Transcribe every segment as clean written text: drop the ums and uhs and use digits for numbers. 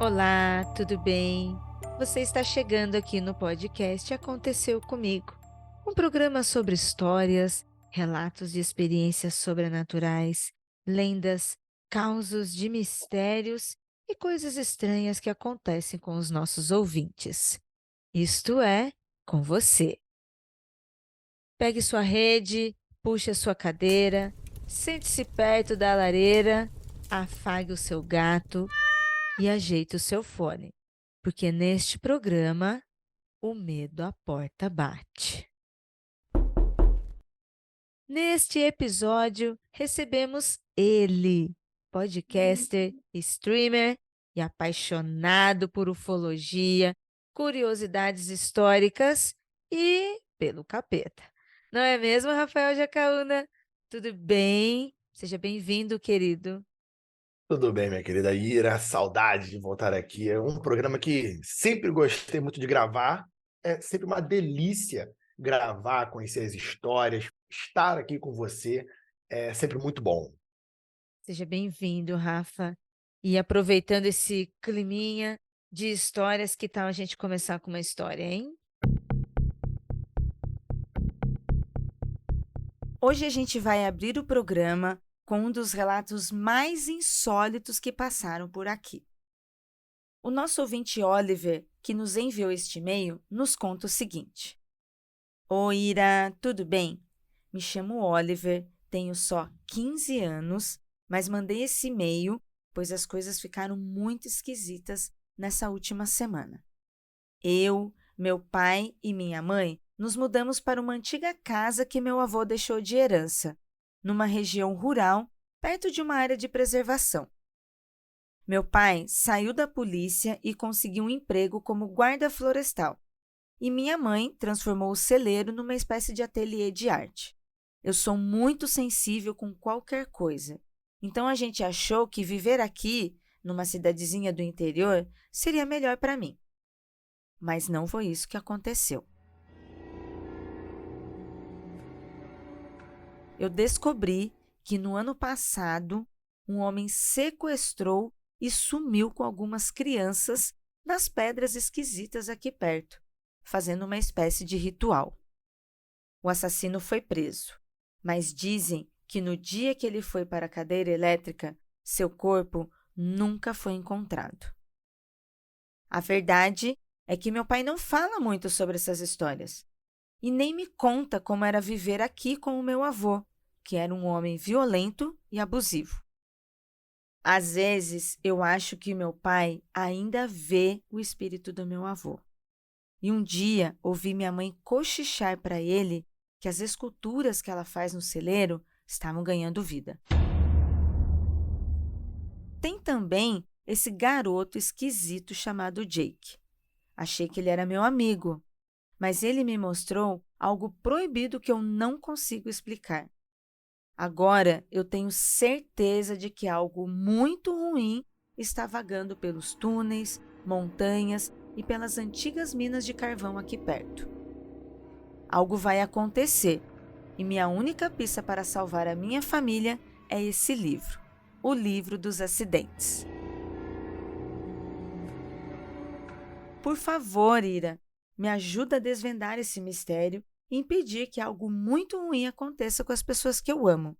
Olá, tudo bem? Você está chegando aqui no podcast Aconteceu Comigo, um programa sobre histórias, relatos de experiências sobrenaturais, lendas, causos de mistérios e coisas estranhas que acontecem com os nossos ouvintes. Isto é, com você. Pegue sua rede, puxe a sua cadeira, sente-se perto da lareira, afague o seu gato e ajeite o seu fone, porque neste programa o medo à porta bate. Neste episódio recebemos ele, podcaster, streamer e apaixonado por ufologia, curiosidades históricas e pelo capeta. Não é mesmo, Rafael Jacaúna? Tudo bem? Seja bem-vindo, querido. Tudo bem, minha querida Ira, saudade de voltar aqui. É um programa que sempre gostei muito de gravar. É sempre uma delícia gravar, conhecer as histórias, estar aqui com você é sempre muito bom. Seja bem-vindo, Rafa. E aproveitando esse climinha de histórias, que tal a gente começar com uma história, hein? Hoje a gente vai abrir o programa com um dos relatos mais insólitos que passaram por aqui. O nosso ouvinte Oliver, que nos enviou este e-mail, nos conta o seguinte: Oi, Ira, tudo bem? Me chamo Oliver, tenho só 15 anos, mas mandei esse e-mail pois as coisas ficaram muito esquisitas nessa última semana. Eu, meu pai e minha mãe nos mudamos para uma antiga casa que meu avô deixou de herança, numa região rural, perto de uma área de preservação. Meu pai saiu da polícia e conseguiu um emprego como guarda florestal, e minha mãe transformou o celeiro numa espécie de ateliê de arte. Eu sou muito sensível com qualquer coisa, então a gente achou que viver aqui, numa cidadezinha do interior, seria melhor para mim. Mas não foi isso que aconteceu. Eu descobri que no ano passado, um homem sequestrou e sumiu com algumas crianças nas pedras esquisitas aqui perto, fazendo uma espécie de ritual. O assassino foi preso, mas dizem que no dia que ele foi para a cadeira elétrica, seu corpo nunca foi encontrado. A verdade é que meu pai não fala muito sobre essas histórias e nem me conta como era viver aqui com o meu avô, que era um homem violento e abusivo. Às vezes, eu acho que meu pai ainda vê o espírito do meu avô. E um dia ouvi minha mãe cochichar para ele que as esculturas que ela faz no celeiro estavam ganhando vida. Tem também esse garoto esquisito chamado Jake. Achei que ele era meu amigo, mas ele me mostrou algo proibido que eu não consigo explicar. Agora eu tenho certeza de que algo muito ruim está vagando pelos túneis, montanhas e pelas antigas minas de carvão aqui perto. Algo vai acontecer e minha única pista para salvar a minha família é esse livro, O Livro dos Acidentes. Por favor, Ira, me ajuda a desvendar esse mistério e impedir que algo muito ruim aconteça com as pessoas que eu amo.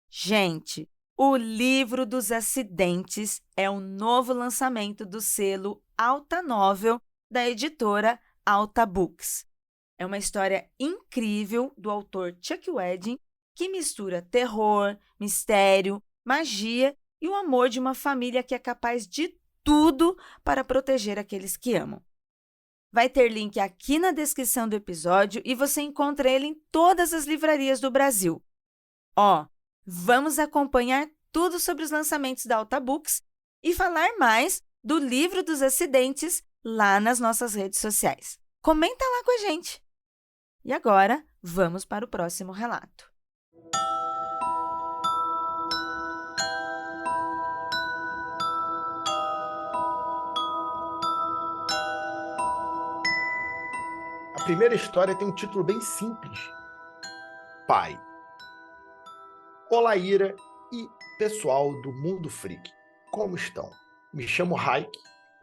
Gente, O Livro dos Acidentes é o novo lançamento do selo Alta Novel da editora Alta Books. É uma história incrível do autor Chuck Wedding que mistura terror, mistério, magia e o amor de uma família que é capaz de tudo para proteger aqueles que amam. Vai ter link aqui na descrição do episódio e você encontra ele em todas as livrarias do Brasil. Vamos acompanhar tudo sobre os lançamentos da Alta Books e falar mais do Livro dos Acidentes lá nas nossas redes sociais. Comenta lá com a gente! E agora, vamos para o próximo relato. A primeira história tem um título bem simples: Pai. Olá, Ira e pessoal do Mundo Freak, como estão? Me chamo Raik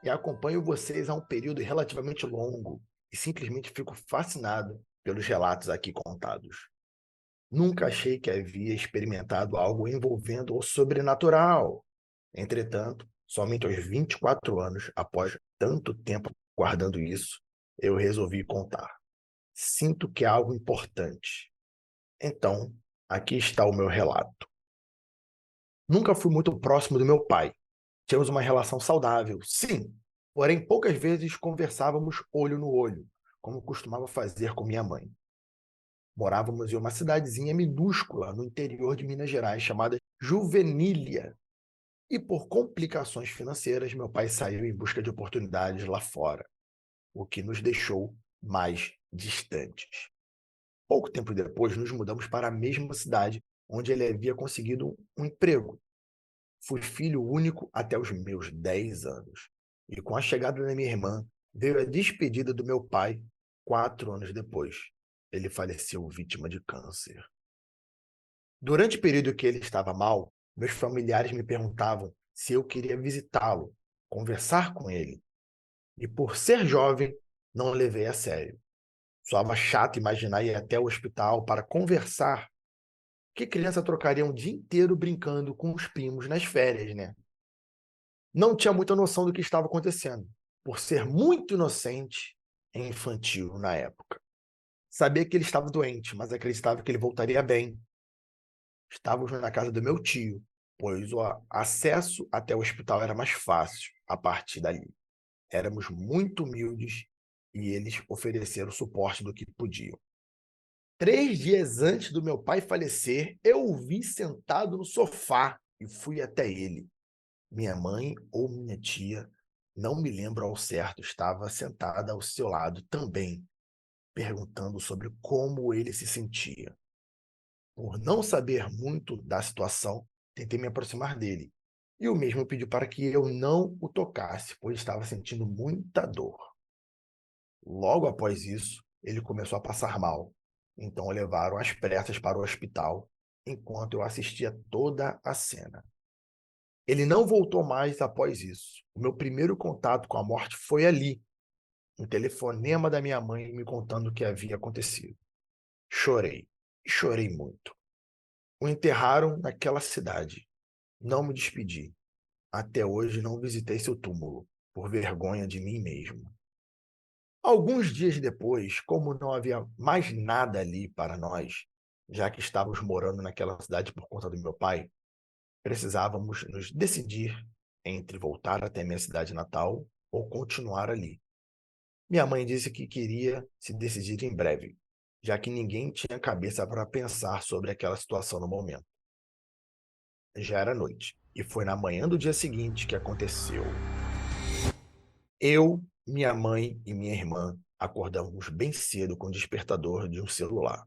e acompanho vocês há um período relativamente longo e simplesmente fico fascinado pelos relatos aqui contados. Nunca achei que havia experimentado algo envolvendo o sobrenatural. Entretanto, somente aos 24 anos, após tanto tempo guardando isso, eu resolvi contar. Sinto que é algo importante. Então, aqui está o meu relato. Nunca fui muito próximo do meu pai. Tínhamos uma relação saudável, sim, porém poucas vezes conversávamos olho no olho, como costumava fazer com minha mãe. Morávamos em uma cidadezinha minúscula no interior de Minas Gerais chamada Juvenília. E por complicações financeiras, meu pai saiu em busca de oportunidades lá fora, o que nos deixou mais distantes. Pouco tempo depois, nos mudamos para a mesma cidade onde ele havia conseguido um emprego. Fui filho único até os meus 10 anos. E com a chegada da minha irmã, veio a despedida do meu pai 4 anos depois. Ele faleceu vítima de câncer. Durante o período que ele estava mal, meus familiares me perguntavam se eu queria visitá-lo, conversar com ele. E por ser jovem, não levei a sério. Soava chato imaginar ir até o hospital para conversar. Que criança trocaria um dia inteiro brincando com os primos nas férias, né? Não tinha muita noção do que estava acontecendo, por ser muito inocente e infantil na época. Sabia que ele estava doente, mas acreditava que ele voltaria bem. Estávamos na casa do meu tio, pois o acesso até o hospital era mais fácil a partir dali. Éramos muito humildes e eles ofereceram o suporte do que podiam. 3 dias antes do meu pai falecer, eu o vi sentado no sofá e fui até ele. Minha mãe ou minha tia, não me lembro ao certo, estava sentada ao seu lado também, perguntando sobre como ele se sentia. Por não saber muito da situação, tentei me aproximar dele. E o mesmo pediu para que eu não o tocasse, pois estava sentindo muita dor. Logo após isso, ele começou a passar mal. Então o levaram às pressas para o hospital, enquanto eu assistia toda a cena. Ele não voltou mais após isso. O meu primeiro contato com a morte foi ali, um telefonema da minha mãe me contando o que havia acontecido. Chorei, e chorei muito. O enterraram naquela cidade. Não me despedi. Até hoje não visitei seu túmulo, por vergonha de mim mesmo. Alguns dias depois, como não havia mais nada ali para nós, já que estávamos morando naquela cidade por conta do meu pai, precisávamos nos decidir entre voltar até minha cidade natal ou continuar ali. Minha mãe disse que queria se decidir em breve, já que ninguém tinha cabeça para pensar sobre aquela situação no momento. Já era noite, e foi na manhã do dia seguinte que aconteceu. Eu, minha mãe e minha irmã acordamos bem cedo com o despertador de um celular.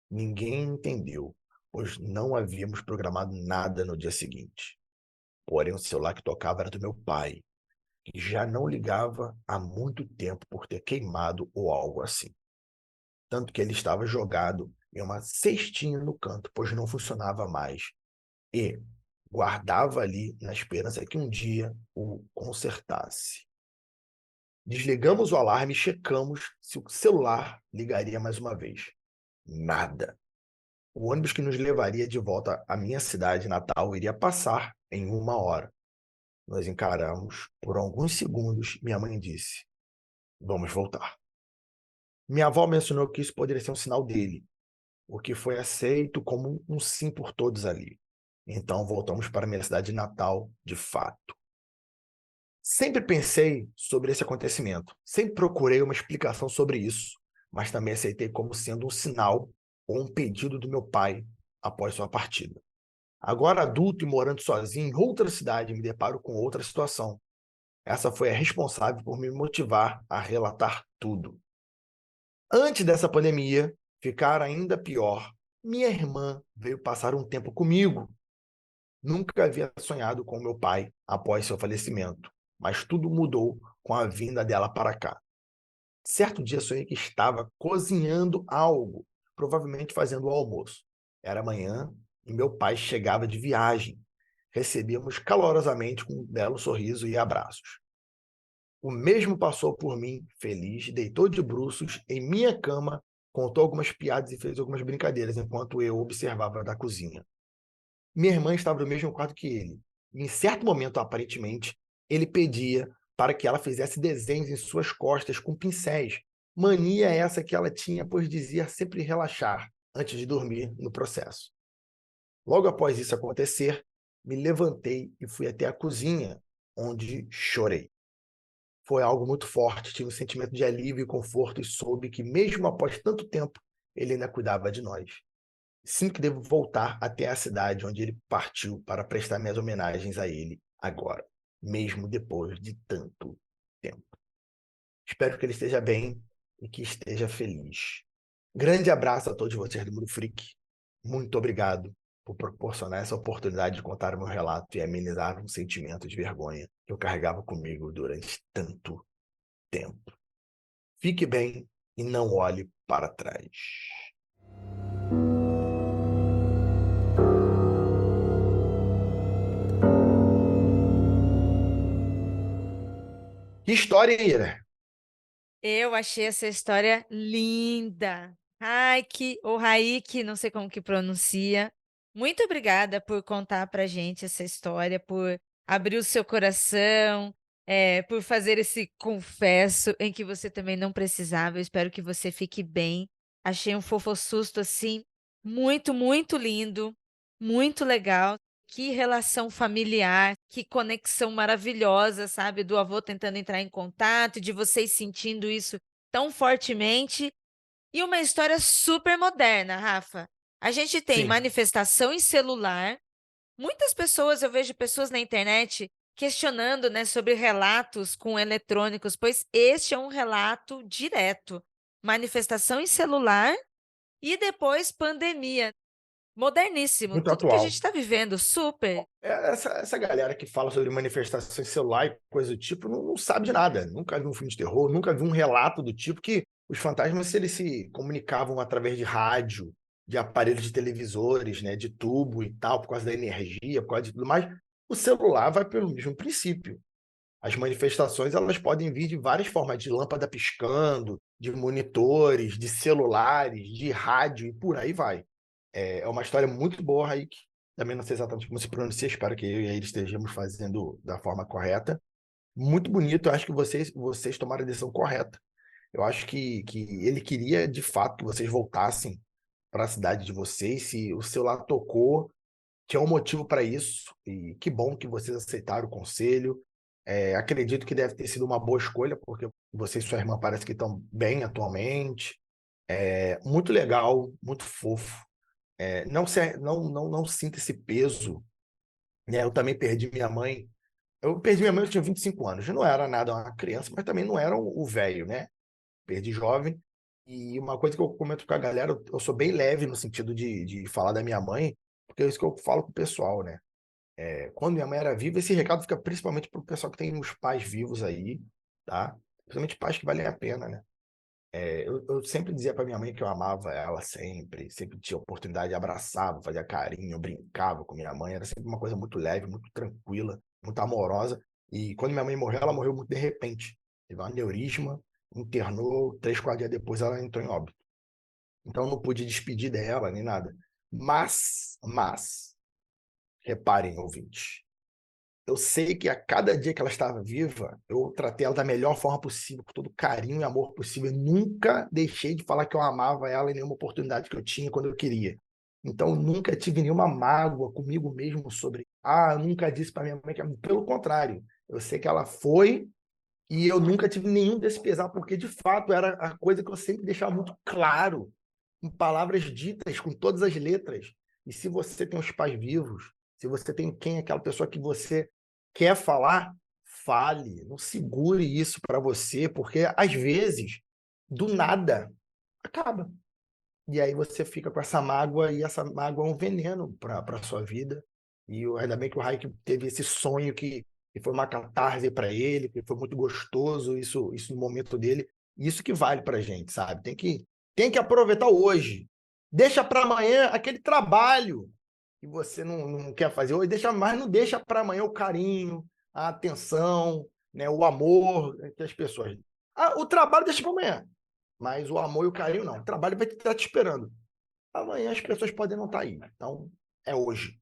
Ninguém entendeu, pois não havíamos programado nada no dia seguinte. Porém, o celular que tocava era do meu pai, que já não ligava há muito tempo por ter queimado ou algo assim. Tanto que ele estava jogado em uma cestinha no canto, pois não funcionava mais. E guardava ali na esperança que um dia o consertasse. Desligamos o alarme e checamos se o celular ligaria mais uma vez. Nada. O ônibus que nos levaria de volta à minha cidade natal iria passar em 1 hora. Nós encaramos por alguns segundos. Minha mãe disse: "Vamos voltar." Minha avó mencionou que isso poderia ser um sinal dele, o que foi aceito como um sim por todos ali. Então voltamos para minha cidade natal de fato. Sempre pensei sobre esse acontecimento, sempre procurei uma explicação sobre isso, mas também aceitei como sendo um sinal ou um pedido do meu pai após sua partida. Agora adulto e morando sozinho em outra cidade, me deparo com outra situação. Essa foi a responsável por me motivar a relatar tudo. Antes dessa pandemia ficar ainda pior, minha irmã veio passar um tempo comigo. Nunca havia sonhado com meu pai após seu falecimento, mas tudo mudou com a vinda dela para cá. Certo dia sonhei que estava cozinhando algo, provavelmente fazendo o almoço. Era manhã e meu pai chegava de viagem. recebemos calorosamente com um belo sorriso e abraços. O mesmo passou por mim, feliz, deitou de bruços em minha cama, contou algumas piadas e fez algumas brincadeiras enquanto eu observava da cozinha. Minha irmã estava no mesmo quarto que ele. E, em certo momento, aparentemente, ele pedia para que ela fizesse desenhos em suas costas com pincéis. Mania essa que ela tinha, pois dizia sempre relaxar antes de dormir no processo. Logo após isso acontecer, me levantei e fui até a cozinha, onde chorei. Foi algo muito forte, tive um sentimento de alívio e conforto e soube que, mesmo após tanto tempo, ele ainda cuidava de nós. Sinto que devo voltar até a cidade onde ele partiu para prestar minhas homenagens a ele agora, mesmo depois de tanto tempo. Espero que ele esteja bem e que esteja feliz. Grande abraço a todos vocês do Mundo Freak. Muito obrigado por proporcionar essa oportunidade de contar o meu relato e amenizar um sentimento de vergonha que eu carregava comigo durante tanto tempo. Fique bem e não olhe para trás. Que história, Ira? Eu achei essa história linda. Raik, ou Raik, não sei como que pronuncia. Muito obrigada por contar pra gente essa história, por abrir o seu coração, por fazer esse confesso em que você também não precisava. Eu espero que você fique bem. Achei um fofossusto assim, muito, muito lindo, muito legal. Que relação familiar, que conexão maravilhosa, sabe? Do avô tentando entrar em contato, de vocês sentindo isso tão fortemente. E uma história super moderna, Rafa. A gente tem Sim, manifestação em celular. Muitas pessoas, eu vejo pessoas na internet questionando, né, sobre relatos com eletrônicos, pois este é um relato direto. Manifestação em celular e depois pandemia. Moderníssimo, muito tudo que a gente atual. está vivendo, super. Essa galera que fala sobre manifestações celular e coisa do tipo não sabe de nada. Nunca viu um filme de terror, nunca viu um relato do tipo que os fantasmas, se eles se comunicavam através de rádio, de aparelhos de televisores, né, de tubo e tal, por causa da energia, por causa de tudo mais, o celular vai pelo mesmo princípio. As manifestações, elas podem vir de várias formas, de lâmpada piscando, de monitores, de celulares, de rádio e por aí vai. É uma história muito boa, Raik. Também não sei exatamente como se pronuncia, espero que eu e ele estejamos fazendo da forma correta. Muito bonito, eu acho que vocês tomaram a decisão correta. Eu acho que ele queria, de fato, que vocês voltassem para a cidade de vocês. Se o celular tocou, tinha um motivo para isso. E que bom que vocês aceitaram o conselho. Acredito que deve ter sido uma boa escolha, porque você e sua irmã parece que estão bem atualmente. Muito legal, muito fofo. Não sinta esse peso, né? Eu também perdi minha mãe. Eu perdi minha mãe, eu tinha 25 anos. Eu não era nada uma criança, mas também não era o velho, né? Perdi jovem. E uma coisa que eu comento com a galera, eu sou bem leve no sentido de falar da minha mãe, porque é isso que eu falo com o pessoal, né? Quando minha mãe era viva, esse recado fica principalmente para o pessoal que tem os pais vivos aí, tá? Principalmente pais que valem a pena, né? Eu sempre dizia para minha mãe que eu amava ela sempre tinha oportunidade, abraçava, fazia carinho, brincava com minha mãe, era sempre uma coisa muito leve, muito tranquila, muito amorosa. E quando minha mãe morreu, ela morreu muito de repente. Teve um aneurisma, internou, 3, 4 dias depois ela entrou em óbito. Então eu não pude despedir dela nem nada. Mas, reparem, ouvintes, eu sei que a cada dia que ela estava viva, eu tratei ela da melhor forma possível, com todo carinho e amor possível. Eu nunca deixei de falar que eu amava ela em nenhuma oportunidade que eu tinha quando eu queria. Então, eu nunca tive nenhuma mágoa comigo mesmo sobre. Eu nunca disse para minha mãe que. Pelo contrário, eu sei que ela foi e eu nunca tive nenhum desse pesar, porque de fato era a coisa que eu sempre deixava muito claro, em palavras ditas, com todas as letras. E se você tem os pais vivos, se você tem quem é aquela pessoa que você quer falar, fale, não segure isso para você, porque às vezes, do nada, acaba. E aí você fica com essa mágoa, e essa mágoa é um veneno para a sua vida. E ainda bem que o Raik teve esse sonho que foi uma catarse para ele, que foi muito gostoso, isso no momento dele. Isso que vale para a gente, sabe? Tem que aproveitar hoje. Deixa para amanhã aquele trabalho. e você não quer fazer, ou mas não deixa para amanhã o carinho, a atenção, né, o amor que as pessoas. O trabalho deixa para amanhã, mas o amor e o carinho não. O trabalho vai estar te esperando. Amanhã as pessoas podem não estar aí. Então, é hoje.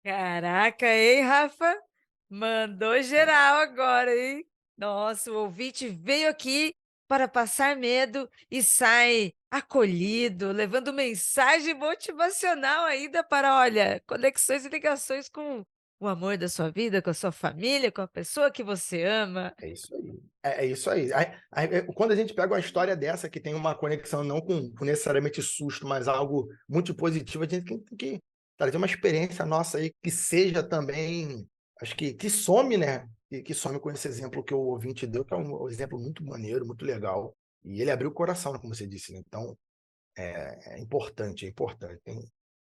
Caraca, hein, Rafa? Mandou geral agora, hein? Nossa, o ouvinte veio aqui para passar medo e sai acolhido, levando mensagem motivacional ainda para, olha, conexões e ligações com o amor da sua vida, com a sua família, com a pessoa que você ama. É isso aí. É isso aí. Quando a gente pega uma história dessa que tem uma conexão não com necessariamente susto, mas algo muito positivo, a gente tem que trazer uma experiência nossa aí que seja também, acho que some, né? Que some com esse exemplo que o ouvinte deu, que é um exemplo muito maneiro, muito legal. E ele abriu o coração, né, como você disse, né? Então, é importante, é importante.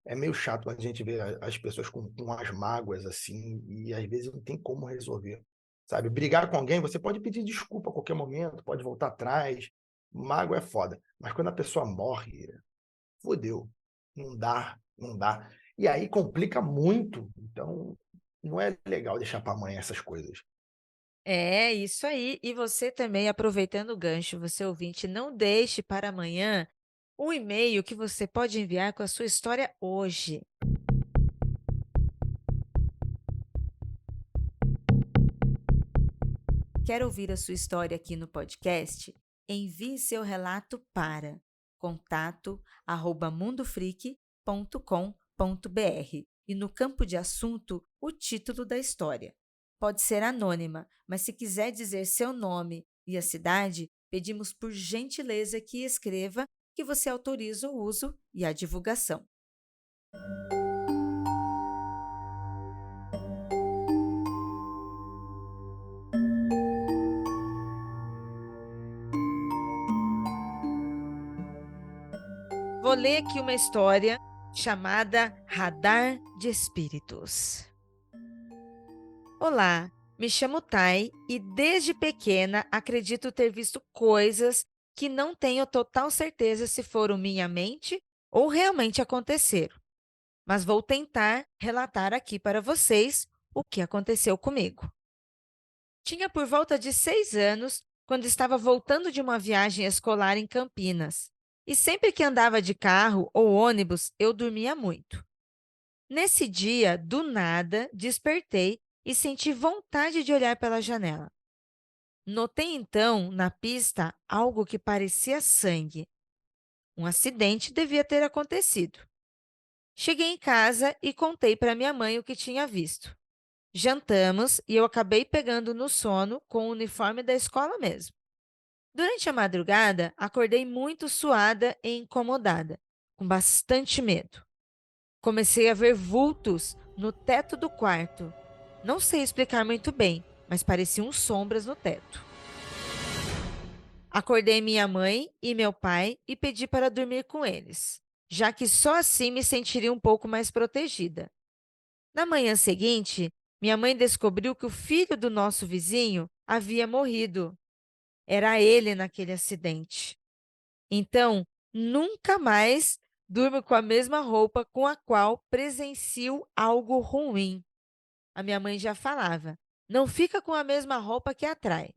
É meio chato a gente ver as pessoas com as mágoas assim, e às vezes não tem como resolver. Sabe? Brigar com alguém, você pode pedir desculpa a qualquer momento, pode voltar atrás. Mágoa é foda. Mas quando a pessoa morre, fodeu. Não dá, não dá. E aí complica muito. Então, não é legal deixar para amanhã essas coisas. É isso aí. E você também, aproveitando o gancho, você ouvinte, não deixe para amanhã o e-mail que você pode enviar com a sua história hoje. Quer ouvir a sua história aqui no podcast? Envie seu relato para contato@mundofreak.com.br e no campo de assunto, o título da história. Pode ser anônima, mas se quiser dizer seu nome e a cidade, pedimos por gentileza que escreva que você autoriza o uso e a divulgação. Vou ler aqui uma história chamada Radar de Espíritos. Olá, me chamo Tai e desde pequena acredito ter visto coisas que não tenho total certeza se foram minha mente ou realmente aconteceram. Mas vou tentar relatar aqui para vocês o que aconteceu comigo. Tinha por volta de 6 anos quando estava voltando de uma viagem escolar em Campinas. E sempre que andava de carro ou ônibus, eu dormia muito. Nesse dia, do nada, despertei e senti vontade de olhar pela janela. Notei então, na pista, algo que parecia sangue. Um acidente devia ter acontecido. Cheguei em casa e contei para minha mãe o que tinha visto. Jantamos e eu acabei pegando no sono com o uniforme da escola mesmo. Durante a madrugada, acordei muito suada e incomodada, com bastante medo. Comecei a ver vultos no teto do quarto. Não sei explicar muito bem, mas pareciam sombras no teto. Acordei minha mãe e meu pai e pedi para dormir com eles, já que só assim me sentiria um pouco mais protegida. Na manhã seguinte, minha mãe descobriu que o filho do nosso vizinho havia morrido. Era ele naquele acidente. Então, nunca mais durmo com a mesma roupa com a qual presencio algo ruim. A minha mãe já falava: não fica com a mesma roupa que atrai.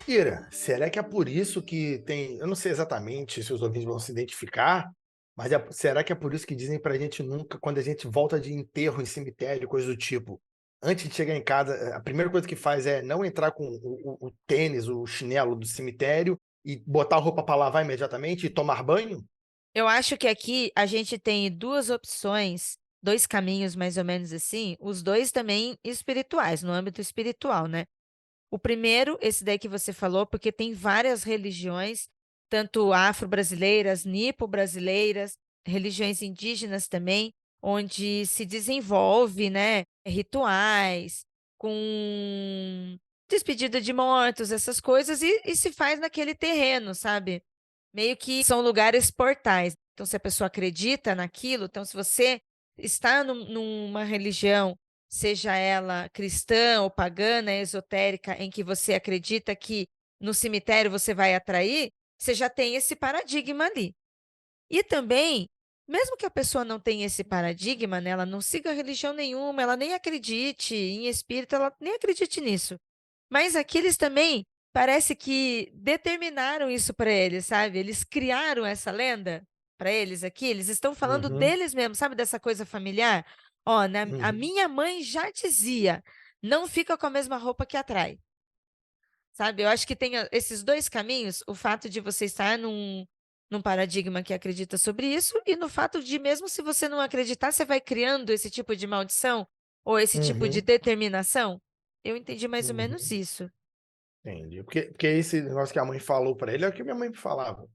Ira, será que é por isso que tem. Eu não sei exatamente se os ouvintes vão se identificar, mas será que é por isso que dizem pra gente nunca, quando a gente volta de enterro em cemitério, coisa do tipo, antes de chegar em casa, a primeira coisa que faz é não entrar com o tênis, o chinelo do cemitério e botar a roupa para lavar imediatamente e tomar banho? Eu acho que aqui a gente tem duas opções, dois caminhos mais ou menos assim, os dois também espirituais, no âmbito espiritual, né? O primeiro, esse daí que você falou, porque tem várias religiões, tanto afro-brasileiras, nipo-brasileiras, religiões indígenas também, onde se desenvolve, né, rituais com despedida de mortos, essas coisas, e se faz naquele terreno, sabe? Meio que são lugares portais. Então, se a pessoa acredita naquilo, então, se você está numa religião, seja ela cristã ou pagana, esotérica, em que você acredita que no cemitério você vai atrair, você já tem esse paradigma ali. E também, mesmo que a pessoa não tenha esse paradigma, né, ela não siga religião nenhuma, ela nem acredite em espírito, ela nem acredite nisso. Mas aqui eles também parece que determinaram isso para eles, sabe? Eles criaram essa lenda para eles aqui, eles estão falando Uhum, deles mesmos, sabe dessa coisa familiar? Ó, a uhum, minha mãe já dizia: "Não fica com a mesma roupa que atrai". Sabe, eu acho que tem esses 2 caminhos, o fato de você estar num paradigma que acredita sobre isso, e no fato de mesmo se você não acreditar, você vai criando esse tipo de maldição, ou esse tipo de uhum, determinação. Eu entendi mais ou menos uhum. isso. Entendi. Porque esse negócio que a mãe falou para ele é o que minha mãe falava.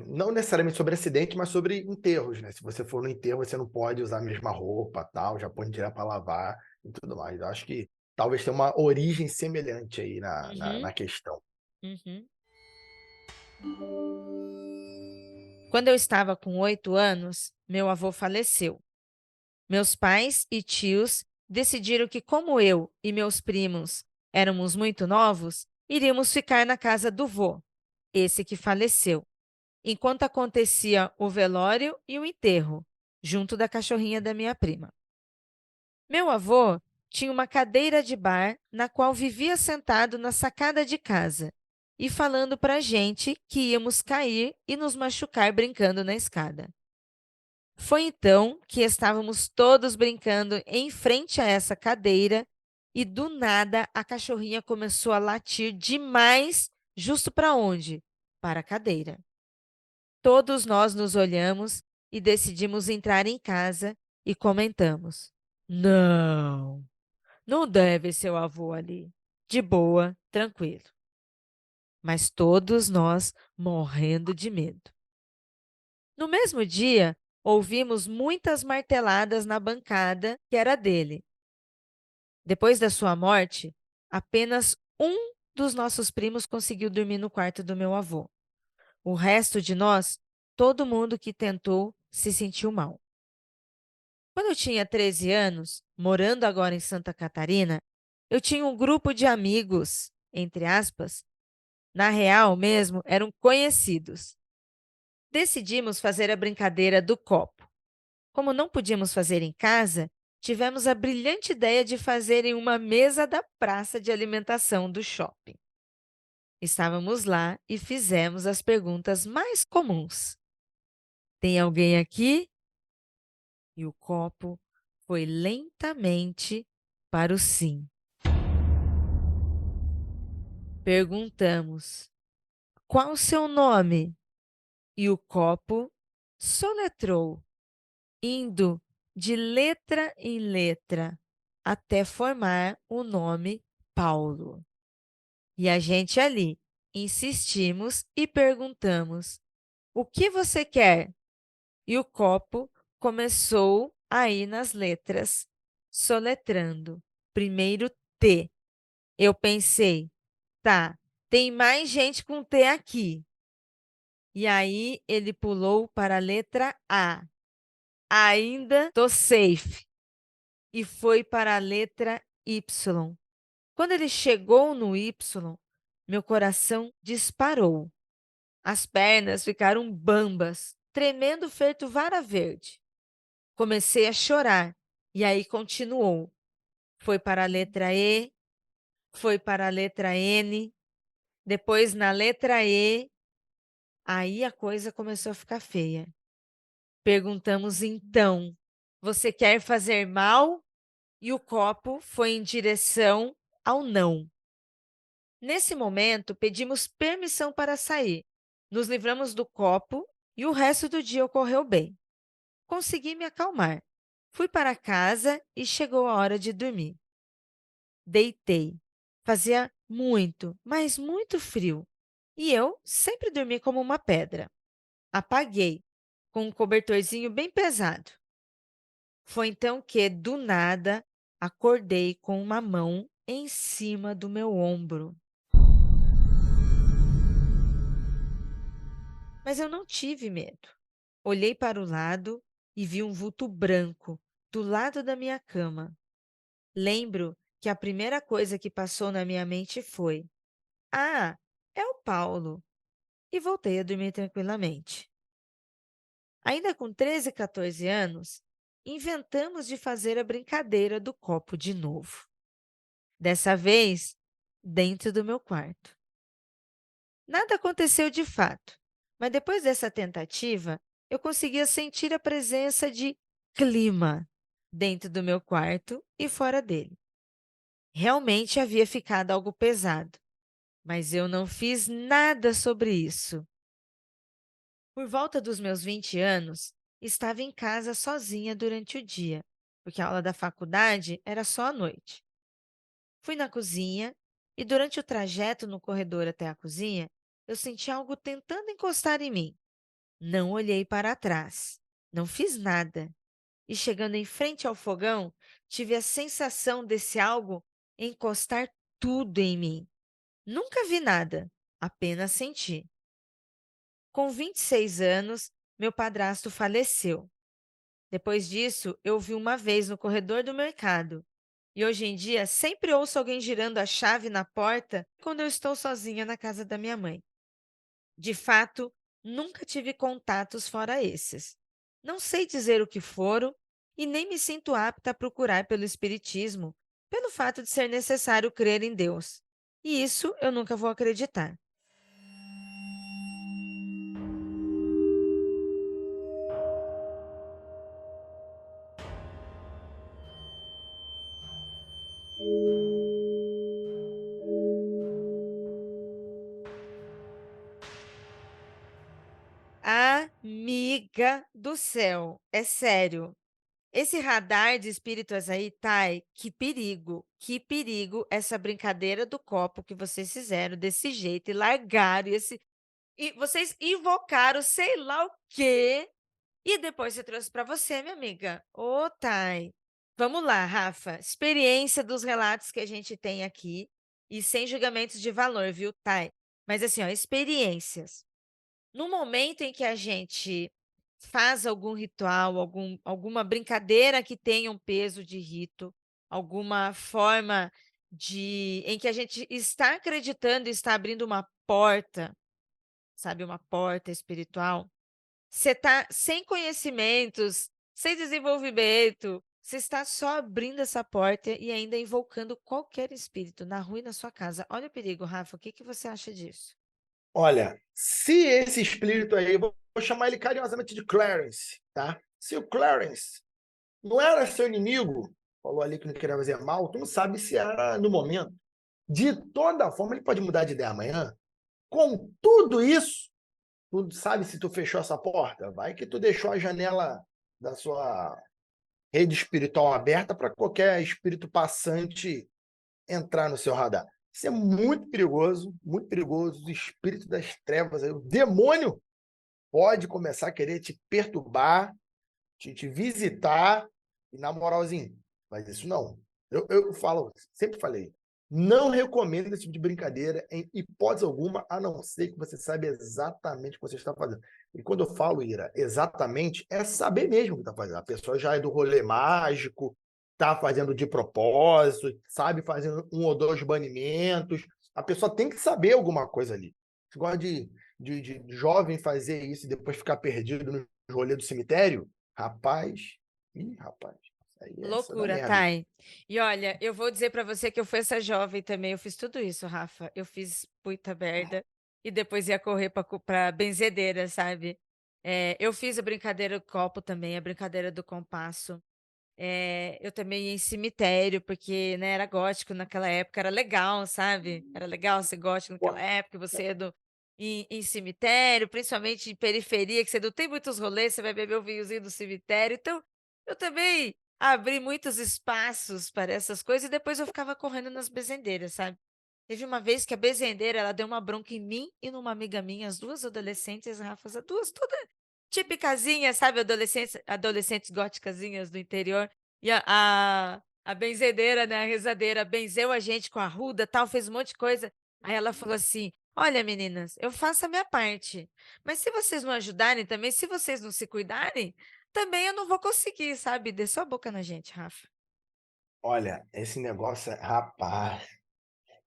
Não necessariamente sobre acidente, mas sobre enterros, né? Se você for no enterro, você não pode usar a mesma roupa, tal, já põe direto para lavar e tudo mais. Eu acho que talvez tenha uma origem semelhante aí na Uhum, questão. uhum. Quando eu estava com 8 anos, meu avô faleceu. Meus pais e tios decidiram que, como eu e meus primos éramos muito novos, iríamos ficar na casa do vô, esse que faleceu, enquanto acontecia o velório e o enterro, junto da cachorrinha da minha prima. Meu avô tinha uma cadeira de bar na qual vivia sentado na sacada de casa e falando para a gente que íamos cair e nos machucar brincando na escada. Foi então que estávamos todos brincando em frente a essa cadeira e do nada a cachorrinha começou a latir demais, justo para onde? Para a cadeira. Todos nós nos olhamos e decidimos entrar em casa e comentamos: Não, não deve ser o avô ali. De boa, tranquilo. Mas todos nós morrendo de medo. No mesmo dia, ouvimos muitas marteladas na bancada que era dele. Depois da sua morte, apenas um dos nossos primos conseguiu dormir no quarto do meu avô. O resto de nós, todo mundo que tentou, se sentiu mal. Quando eu tinha 13 anos, morando agora em Santa Catarina, eu tinha um grupo de amigos, entre aspas, na real mesmo, eram conhecidos. Decidimos fazer a brincadeira do copo. Como não podíamos fazer em casa, tivemos a brilhante ideia de fazer em uma mesa da praça de alimentação do shopping. Estávamos lá e fizemos as perguntas mais comuns. Tem alguém aqui? E o copo foi lentamente para o sim. Perguntamos: Qual o seu nome? E o copo soletrou, indo de letra em letra até formar o nome Paulo. E a gente ali insistimos e perguntamos: O que você quer? E o copo começou a ir nas letras, soletrando. Primeiro T. Eu pensei, tá, tem mais gente com T aqui. E aí ele pulou para a letra A. Ainda tô safe. E foi para a letra Y. Quando ele chegou no Y, meu coração disparou. As pernas ficaram bambas, tremendo feito vara verde. Comecei a chorar e aí continuou. Foi para a letra E, foi para a letra N, depois na letra E, aí a coisa começou a ficar feia. Perguntamos então: Você quer fazer mal? E o copo foi em direção ao não. Nesse momento, pedimos permissão para sair. Nos livramos do copo e o resto do dia ocorreu bem. Consegui me acalmar. Fui para casa e chegou a hora de dormir. Deitei. Fazia muito, mas muito frio. E eu sempre dormi como uma pedra. Apaguei, com um cobertorzinho bem pesado. Foi então que, do nada, acordei com uma mão em cima do meu ombro. Mas eu não tive medo. Olhei para o lado e vi um vulto branco do lado da minha cama. Lembro que a primeira coisa que passou na minha mente foi: Ah, é o Paulo. E voltei a dormir tranquilamente. Ainda com 13, 14 anos, inventamos de fazer a brincadeira do copo de novo. Dessa vez, dentro do meu quarto. Nada aconteceu de fato, mas depois dessa tentativa, eu conseguia sentir a presença de clima dentro do meu quarto e fora dele. Realmente havia ficado algo pesado, mas eu não fiz nada sobre isso. Por volta dos meus 20 anos, estava em casa sozinha durante o dia, porque a aula da faculdade era só à noite. Fui na cozinha e, durante o trajeto no corredor até a cozinha, eu senti algo tentando encostar em mim. Não olhei para trás, não fiz nada. E chegando em frente ao fogão, tive a sensação desse algo encostar tudo em mim. Nunca vi nada, apenas senti. Com 26 anos, meu padrasto faleceu. Depois disso, eu o vi uma vez no corredor do mercado. E hoje em dia, sempre ouço alguém girando a chave na porta quando eu estou sozinha na casa da minha mãe. De fato, nunca tive contatos fora esses. Não sei dizer o que foram e nem me sinto apta a procurar pelo Espiritismo, pelo fato de ser necessário crer em Deus. E isso eu nunca vou acreditar. Amiga do céu, é sério. Esse radar de espíritos aí, Thay, que perigo essa brincadeira do copo que vocês fizeram desse jeito e largaram e vocês invocaram sei lá o quê e depois você trouxe para você, minha amiga. Ô, Thay. Vamos lá, Rafa. Experiência dos relatos que a gente tem aqui e sem julgamentos de valor, viu, Thay? Mas assim, ó, experiências. No momento em que a gente faz algum ritual, alguma brincadeira que tenha um peso de rito, alguma forma em que a gente está acreditando e está abrindo uma porta, sabe, uma porta espiritual, você está sem conhecimentos, sem desenvolvimento, você está só abrindo essa porta e ainda invocando qualquer espírito na rua e na sua casa. Olha o perigo, Rafa, o que que você acha disso? Olha, se esse espírito aí, vou chamar ele carinhosamente de Clarence, tá? Se o Clarence não era seu inimigo, falou ali que não queria fazer mal, tu não sabe se era no momento. De toda forma, ele pode mudar de ideia amanhã. Com tudo isso, tu sabe se tu fechou essa porta? Vai que tu deixou a janela da sua rede espiritual aberta para qualquer espírito passante entrar no seu radar. Isso é muito perigoso, muito perigoso. O espírito das trevas, aí, o demônio pode começar a querer te perturbar, te visitar, e na moralzinho, mas isso não. Eu falo, sempre falei, não recomendo esse tipo de brincadeira em hipótese alguma, a não ser que você saiba exatamente o que você está fazendo. E quando eu falo, Ira, exatamente, é saber mesmo o que está fazendo. A pessoa já é do rolê mágico, está fazendo de propósito, sabe fazendo um ou dois banimentos. A pessoa tem que saber alguma coisa ali. Você gosta de jovem fazer isso e depois ficar perdido no rolê do cemitério? Rapaz, rapaz, aí é da Loucura, merda. Thay. E olha, eu vou dizer pra você que eu fui essa jovem também, eu fiz tudo isso, Rafa. Eu fiz muita merda e depois ia correr pra benzedeira, sabe? Eu fiz a brincadeira do copo também, a brincadeira do compasso. Eu também ia em cemitério, porque, né, era gótico naquela época, era legal, sabe? Era legal ser gótico naquela Pô, época, você ia em cemitério, principalmente em periferia, que você não tem muitos rolês, você vai beber o vinhozinho do cemitério. Então, eu também abri muitos espaços para essas coisas e depois eu ficava correndo nas bezendeiras, sabe? Teve uma vez que a bezendeira, ela deu uma bronca em mim e numa amiga minha, as duas adolescentes, Rafa, as duas todas tipicazinhas, sabe? Adolescentes góticazinhas do interior. E a benzedeira, né? A rezadeira, benzeu a gente com a ruda, tal, fez um monte de coisa. Aí ela falou assim: Olha, meninas, eu faço a minha parte. Mas se vocês não ajudarem também, se vocês não se cuidarem, também eu não vou conseguir, sabe? Desceu a boca na gente, Rafa. olha, esse negócio, rapaz,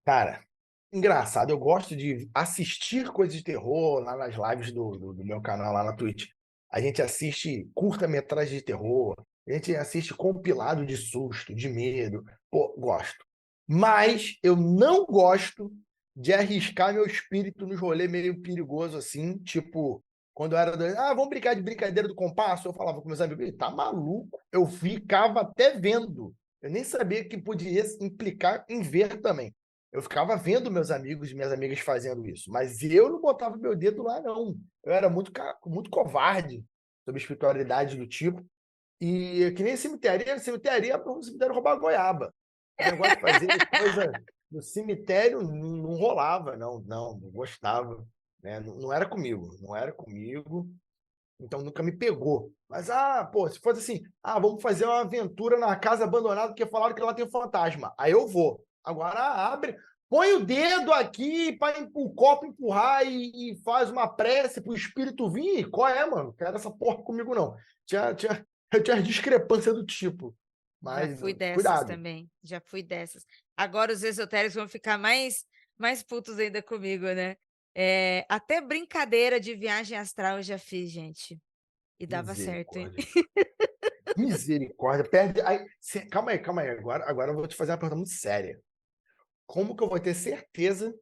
cara, engraçado, eu gosto de assistir coisas de terror lá nas lives do meu canal, lá na Twitch. a gente assiste curta-metragem de terror, a gente assiste compilado de susto, de medo. Pô, gosto. Mas eu não gosto de arriscar meu espírito nos rolês meio perigoso assim, tipo, quando eu era vamos brincar de brincadeira do compasso, eu falava com meus amigos, tá maluco? Eu ficava até vendo. Eu nem sabia que podia implicar em ver também. Eu ficava vendo meus amigos e minhas amigas fazendo isso, mas eu não botava meu dedo lá, não. Eu era muito covarde sobre espiritualidade do tipo. E que nem cemitério ia para um cemitério roubar goiaba. O negócio de fazer coisa no cemitério não rolava, não gostava. Né? Não era comigo, não era comigo. Então nunca me pegou. Mas, pô, se fosse assim, vamos fazer uma aventura na casa abandonada porque falaram que lá tem um fantasma. Aí eu vou. Agora abre, põe o dedo aqui para o copo empurrar e faz uma prece pro espírito vir. Qual é, mano? Quero essa porra comigo, não. Eu tinha discrepância do tipo. Já Mas fui dessas cuidado. também, já fui dessas. Agora os esotéricos vão ficar mais putos ainda comigo, né? Até brincadeira de viagem astral eu já fiz, gente. E dava certo, hein? Misericórdia. Misericórdia. Perde. Calma aí, calma aí. Agora eu vou te fazer uma pergunta muito séria. Como que eu vou ter certeza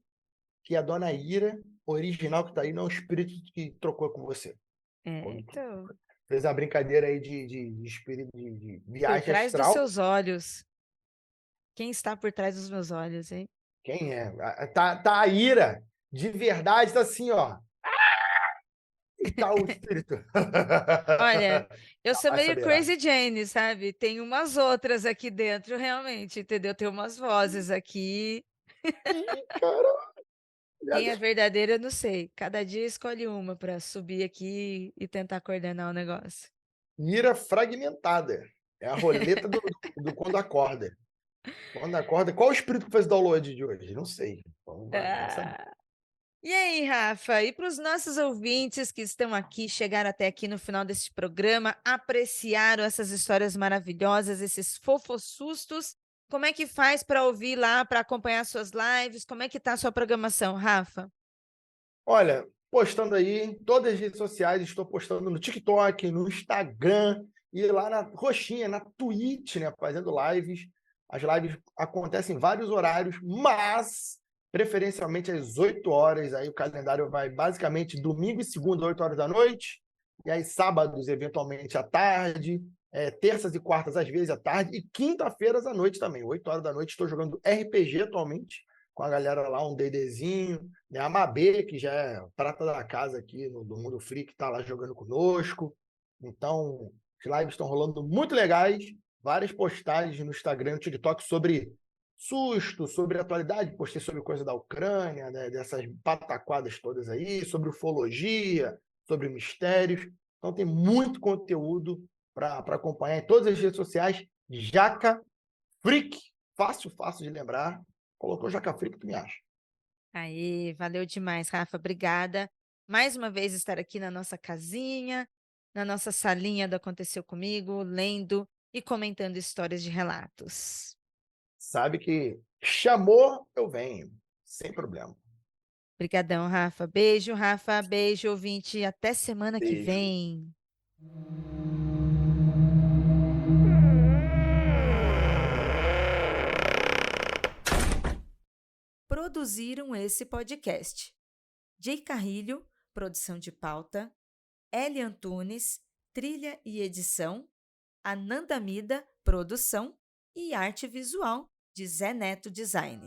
que a dona Ira, original que tá aí, não é o espírito que trocou com você? Quando tu Então, fez a brincadeira aí de espírito de por viagem trás dos astral, seus olhos. Quem está por trás dos meus olhos, hein? quem é? Tá a Ira, de verdade, tá assim, ó. E tá o espírito. Olha, eu sou Jamais meio saberá. Crazy Jane, sabe? Tem umas outras aqui dentro, realmente, entendeu? Tem umas vozes aqui. Ih, cara, Quem é verdadeira, eu não sei. Cada dia escolhe uma para subir aqui e tentar coordenar o negócio. Ira fragmentada. É a roleta do quando acorda. Quando acorda. Qual o espírito que fez o download de hoje? Não sei. Vamos saber. Ah. E aí, Rafa, e para os nossos ouvintes que estão aqui, chegaram até aqui no final deste programa, apreciaram essas histórias maravilhosas, esses fofossustos, como é que faz para ouvir lá, para acompanhar suas lives? Como é que está a sua programação, Rafa? Olha, postando aí em todas as redes sociais, estou postando no TikTok, no Instagram e lá na roxinha, na Twitch, né, fazendo lives. As lives acontecem em vários horários, mas preferencialmente às 8 horas. Aí o calendário vai basicamente domingo e segunda, 8 horas da noite, e aí sábados, eventualmente, à tarde, terças e quartas, às vezes, à tarde, e quinta-feiras à noite também. 8 horas da noite, estou jogando RPG atualmente, com a galera lá, um D&Dzinho, né? A Mabê, que já é prata da casa aqui do Mundo Freak, está lá jogando conosco. Então, as lives estão rolando muito legais. Várias postagens no Instagram e no TikTok sobre susto, sobre atualidade. Postei sobre coisa da Ucrânia, né? Dessas pataquadas todas aí, sobre ufologia, sobre mistérios. Então, tem muito conteúdo para acompanhar em todas as redes sociais. Jaca Freak, fácil de lembrar. Colocou Jaca Freak, tu me acha. Aí, valeu demais, Rafa, obrigada. Mais uma vez estar aqui na nossa casinha, na nossa salinha do Aconteceu Comigo, lendo e comentando histórias de relatos. Sabe que chamou, eu venho, sem problema. Obrigadão, Rafa, beijo, ouvinte, até semana que Beijo. vem. Produziram esse podcast. Jay Carrilho, produção de pauta, Eli Antunes, trilha e edição, Ananda Mida, produção e arte visual de Zé Neto Design.